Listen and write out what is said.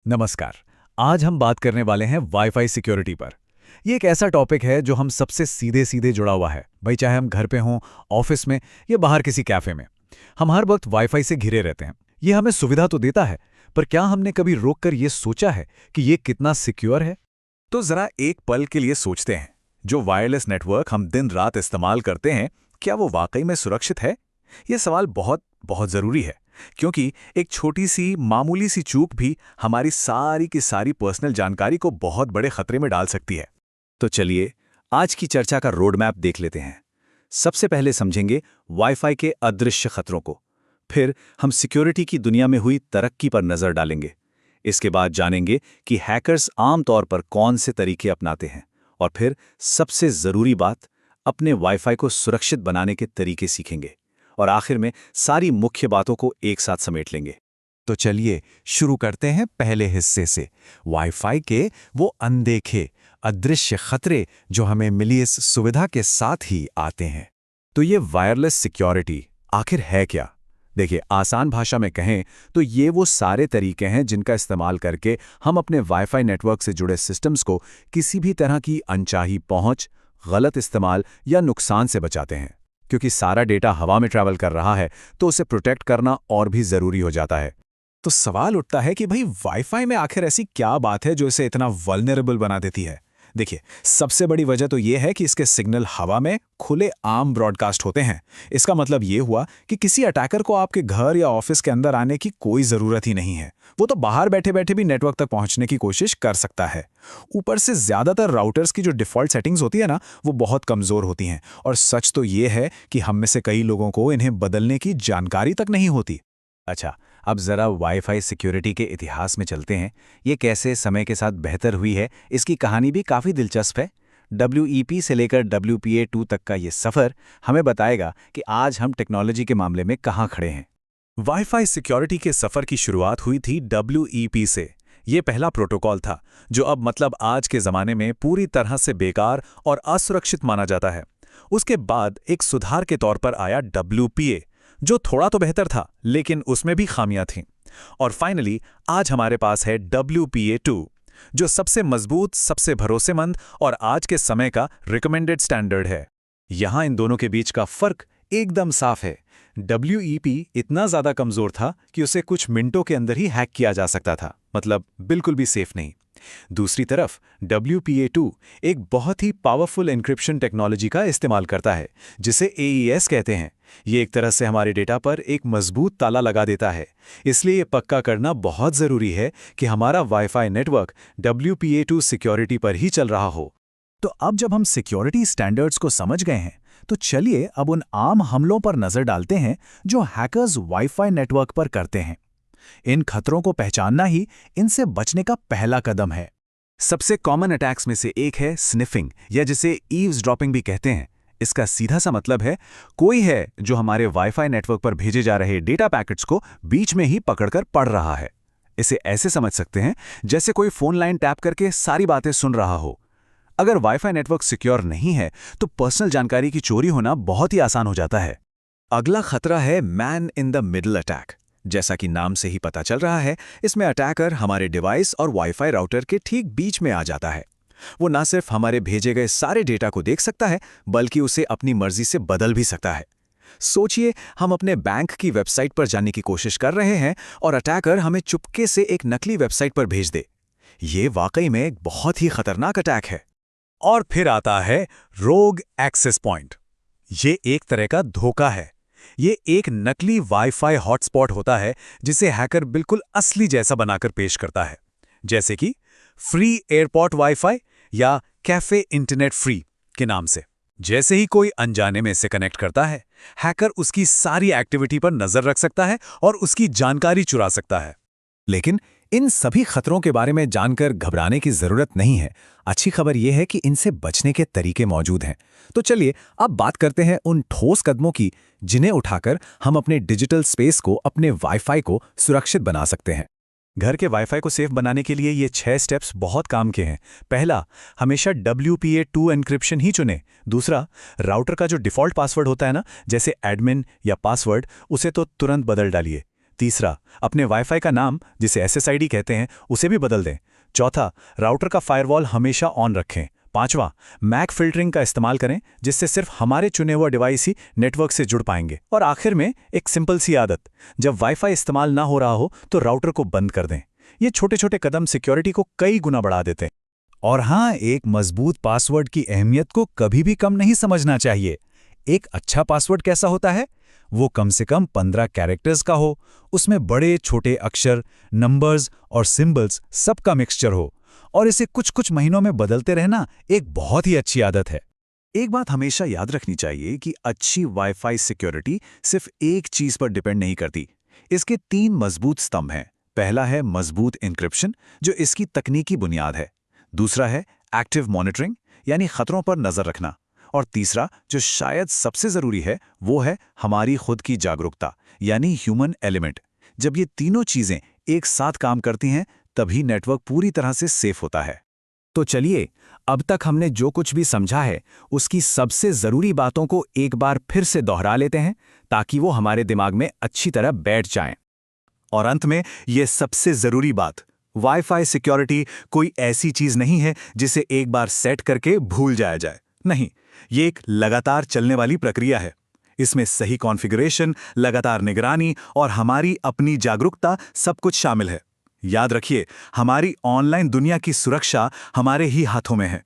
नमस्कार। आज हम बात करने वाले हैं वाईफाई सिक्योरिटी पर। ये एक ऐसा टॉपिक है जो हम सबसे सीधे सीधे जुड़ा हुआ है, भाई चाहे हम घर पे हों, ऑफिस में या बाहर किसी कैफे में। हम हर वक्त वाईफाई से घिरे रहते हैं। ये हमें सुविधा तो देता है, पर क्या हमने कभी रोककर ये सोचा है कि ये कितना सिक्योर है? तो जरा एक पल के लिए सोचते हैं, जो वायरलेस नेटवर्क हम दिन रात इस्तेमाल करते हैं, क्या वो वाकई में सुरक्षित है? ये सवाल बहुत बहुत ज़रूरी है, क्योंकि एक छोटी सी मामूली सी चूक भी हमारी सारी की सारी पर्सनल जानकारी को बहुत बड़े खतरे में डाल सकती है। तो चलिए आज की चर्चा का रोड मैप देख लेते हैं। सबसे पहले समझेंगे वाईफाई के अदृश्य खतरों को। फिर हम सिक्योरिटी की दुनिया में हुई तरक्की पर नजर डालेंगे। इसके बाद जानेंगे कि हैकर्स आमतौर पर कौन से तरीके अपनाते हैं। और फिर सबसे जरूरी बात, अपने वाईफाई को सुरक्षित बनाने के तरीके सीखेंगे। और आखिर में सारी मुख्य बातों को एक साथ समेट लेंगे। तो चलिए शुरू करते हैं पहले हिस्से से, वाईफाई के वो अनदेखे अदृश्य खतरे जो हमें मिली इस सुविधा के साथ ही आते हैं। तो ये वायरलेस सिक्योरिटी आखिर है क्या? देखिए, आसान भाषा में कहें तो ये वो सारे तरीके हैं जिनका इस्तेमाल करके हम अपने वाईफाई नेटवर्क से जुड़े सिस्टम्स को किसी भी तरह की अनचाही पहुंच, गलत इस्तेमाल या नुकसान से बचाते हैं। क्योंकि सारा डेटा हवा में ट्रैवल कर रहा है, तो उसे प्रोटेक्ट करना और भी जरूरी हो जाता है। तो सवाल उठता है कि भाई वाईफाई में आखिर ऐसी क्या बात है जो इसे इतना वल्नरेबल बना देती है? देखिए, सबसे बड़ी वजह तो ये है कि इसके सिग्नल हवा में खुले आम ब्रॉडकास्ट होते हैं। इसका मतलब ये हुआ कि किसी अटैकर को आपके घर या ऑफिस के अंदर आने की कोई ज़रूरत ही नहीं है। वो तो बाहर बैठे बैठे भी नेटवर्क तक पहुंचने की कोशिश कर सकता है। ऊपर से ज़्यादातर राउटर्स की जो डिफ़ॉल्ट सेटिंग्स होती है ना, वो बहुत कमज़ोर होती हैं। और सच तो ये है कि हम में से कई लोगों को इन्हें बदलने की जानकारी तक नहीं होती। अच्छा, अब ज़रा वाईफाई सिक्योरिटी के इतिहास में चलते हैं। ये कैसे समय के साथ बेहतर हुई है, इसकी कहानी भी काफ़ी दिलचस्प है। WEP से लेकर WPA2 तक का ये सफ़र हमें बताएगा कि आज हम टेक्नोलॉजी के मामले में कहाँ खड़े हैं। वाईफाई सिक्योरिटी के सफ़र की शुरुआत हुई थी WEP से। ये पहला प्रोटोकॉल था जो अब मतलब आज के ज़माने में पूरी तरह से बेकार और असुरक्षित माना जाता है। उसके बाद एक सुधार के तौर पर आया WPA, जो थोड़ा तो बेहतर था, लेकिन उसमें भी खामियां थीं। और फाइनली आज हमारे पास है WPA2, जो सबसे मजबूत, सबसे भरोसेमंद और आज के समय का रिकमेंडेड स्टैंडर्ड है। यहां इन दोनों के बीच का फर्क एकदम साफ है। WEP इतना ज्यादा कमजोर था कि उसे कुछ मिनटों के अंदर ही हैक किया जा सकता था, मतलब बिल्कुल भी सेफ नहीं। दूसरी तरफ WPA2 एक बहुत ही पावरफुल एन्क्रिप्शन टेक्नोलॉजी का इस्तेमाल करता है, जिसे AES कहते हैं। ये एक तरह से हमारे डेटा पर एक मजबूत ताला लगा देता है। इसलिए ये पक्का करना बहुत ज़रूरी है कि हमारा वाईफाई नेटवर्क WPA2 सिक्योरिटी पर ही चल रहा हो। तो अब जब हम सिक्योरिटी स्टैंडर्ड्स को समझ गए हैं, तो चलिए अब उन आम हमलों पर नज़र डालते हैं जो हैकर्स वाईफाई नेटवर्क पर करते हैं। इन खतरों को पहचानना ही इनसे बचने का पहला कदम है। सबसे कॉमन अटैक्स में से एक है स्निफिंग, या जिसे ईव्सड्रॉपिंग भी कहते हैं। इसका सीधा सा मतलब है कोई है जो हमारे वाईफाई नेटवर्क पर भेजे जा रहे डेटा पैकेट्स को बीच में ही पकड़कर पढ़ रहा है। इसे ऐसे समझ सकते हैं जैसे कोई फोन लाइन टैप करके सारी बातें सुन रहा हो। अगर वाईफाई नेटवर्क सिक्योर नहीं है, तो पर्सनल जानकारी की चोरी होना बहुत ही आसान हो जाता है। अगला खतरा है man in the middle attack. जैसा कि नाम से ही पता चल रहा है, इसमें अटैकर हमारे डिवाइस और वाईफाई राउटर के ठीक बीच में आ जाता है। वो न सिर्फ हमारे भेजे गए सारे डेटा को देख सकता है, बल्कि उसे अपनी मर्जी से बदल भी सकता है। सोचिए, हम अपने बैंक की वेबसाइट पर जाने की कोशिश कर रहे हैं और अटैकर हमें चुपके से एक नकली वेबसाइट पर भेज दे। ये वाकई में एक बहुत ही खतरनाक अटैक है। और फिर आता है रोग एक्सेस पॉइंट। ये एक तरह का धोखा है। ये एक नकली वाईफाई हॉटस्पॉट होता है जिसे हैकर बिल्कुल असली जैसा बनाकर पेश करता है, जैसे कि फ्री एयरपोर्ट वाईफाई या कैफे इंटरनेट फ्री के नाम से। जैसे ही कोई अनजाने में इसे कनेक्ट करता है, हैकर उसकी सारी एक्टिविटी पर नजर रख सकता है और उसकी जानकारी चुरा सकता है। लेकिन इन सभी खतरों के बारे में जानकर घबराने की जरूरत नहीं है। अच्छी खबर यह है कि इनसे बचने के तरीके मौजूद हैं। तो चलिए अब बात करते हैं उन ठोस कदमों की जिन्हें उठाकर हम अपने डिजिटल स्पेस को, अपने वाईफाई को सुरक्षित बना सकते हैं। घर के वाईफाई को सेफ बनाने के लिए ये 6 स्टेप्स बहुत काम के हैं। पहला, हमेशा WPA2 एन्क्रिप्शन ही चुनें। दूसरा, राउटर का जो डिफ़ॉल्ट पासवर्ड होता है ना, जैसे एडमिन या पासवर्ड, उसे तो तुरंत बदल डालिए। तीसरा, अपने वाईफाई का नाम, जिसे SSID कहते हैं, उसे भी बदल दें। चौथा, राउटर का फायरवॉल हमेशा ऑन रखें। पांचवा, मैक फिल्टरिंग का इस्तेमाल करें, जिससे सिर्फ हमारे चुने हुए डिवाइस ही नेटवर्क से जुड़ पाएंगे। और आखिर में एक सिंपल सी आदत, जब वाईफाई इस्तेमाल ना हो रहा हो तो राउटर को बंद कर दें। ये छोटे छोटे कदम सिक्योरिटी को कई गुना बढ़ा देते हैं। और हाँ, एक मजबूत पासवर्ड की अहमियत को कभी भी कम नहीं समझना चाहिए। एक अच्छा पासवर्ड कैसा होता है? वो कम से कम 15 कैरेक्टर्स का हो, उसमें बड़े छोटे अक्षर, नंबर्स और सिंबल्स सबका मिक्सचर हो, और इसे कुछ कुछ महीनों में बदलते रहना एक बहुत ही अच्छी आदत है। एक बात हमेशा याद रखनी चाहिए कि अच्छी वाईफाई सिक्योरिटी सिर्फ एक चीज पर डिपेंड नहीं करती। इसके 3 मजबूत स्तंभ हैं। पहला है मजबूत इंक्रिप्शन, जो इसकी तकनीकी बुनियाद है। दूसरा है एक्टिव मॉनिटरिंग, यानी खतरों पर नजर रखना। और तीसरा, जो शायद सबसे जरूरी है, वो है हमारी खुद की जागरूकता, यानी ह्यूमन एलिमेंट। जब ये तीनों चीजें एक साथ काम करती हैं, तभी नेटवर्क पूरी तरह से सेफ होता है। तो चलिए, अब तक हमने जो कुछ भी समझा है उसकी सबसे जरूरी बातों को एक बार फिर से दोहरा लेते हैं, ताकि वो हमारे दिमाग में अच्छी तरह बैठ जाएं। और अंत में ये सबसे जरूरी बात, वाईफाई सिक्योरिटी कोई ऐसी चीज नहीं है जिसे एक बार सेट करके भूल जाया जाए। नहीं, ये एक लगातार चलने वाली प्रक्रिया है। इसमें सही कॉन्फ़िगरेशन, लगातार निगरानी और हमारी अपनी जागरूकता सब कुछ शामिल है। याद रखिए, हमारी ऑनलाइन दुनिया की सुरक्षा हमारे ही हाथों में है।